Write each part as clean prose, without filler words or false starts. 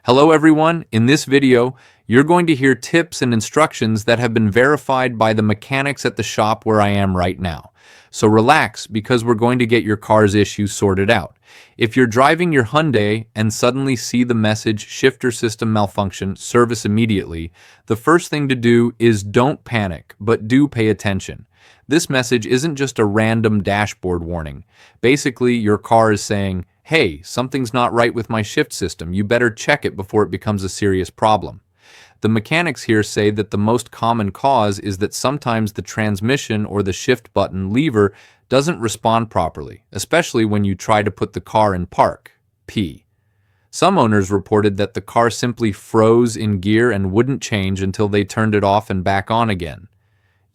Hello everyone, in this video, you're going to hear tips and instructions that have been verified by the mechanics at the shop where I am right now. So relax, because we're going to get your car's issue sorted out. If you're driving your Hyundai and suddenly see the message shifter system malfunction, service immediately, the first thing to do is don't panic, but do pay attention. This message isn't just a random dashboard warning. Basically, your car is saying, hey, something's not right with my shift system. You better check it before it becomes a serious problem. The mechanics here say that the most common cause is that sometimes the transmission or the shift button lever doesn't respond properly, especially when you try to put the car in park, P. Some owners reported that the car simply froze in gear and wouldn't change until they turned it off and back on again.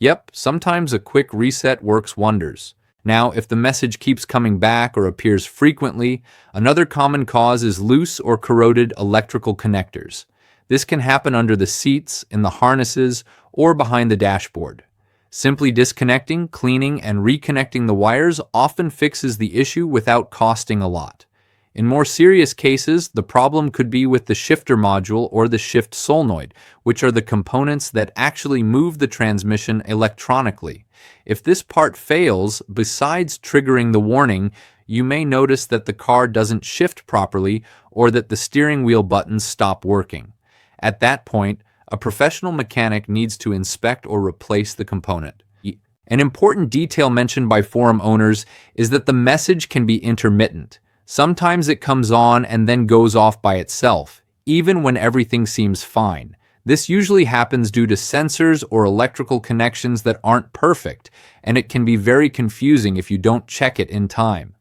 Yep, sometimes a quick reset works wonders. Now, if the message keeps coming back or appears frequently, another common cause is loose or corroded electrical connectors. This can happen under the seats, in the harnesses, or behind the dashboard. Simply disconnecting, cleaning, and reconnecting the wires often fixes the issue without costing a lot. In more serious cases, the problem could be with the shifter module or the shift solenoid, which are the components that actually move the transmission electronically. If this part fails, besides triggering the warning, you may notice that the car doesn't shift properly or that the steering wheel buttons stop working. At that point, a professional mechanic needs to inspect or replace the component. An important detail mentioned by forum owners is that the message can be intermittent. Sometimes it comes on and then goes off by itself, even when everything seems fine. This usually happens due to sensors or electrical connections that aren't perfect, and it can be very confusing if you don't check it in time.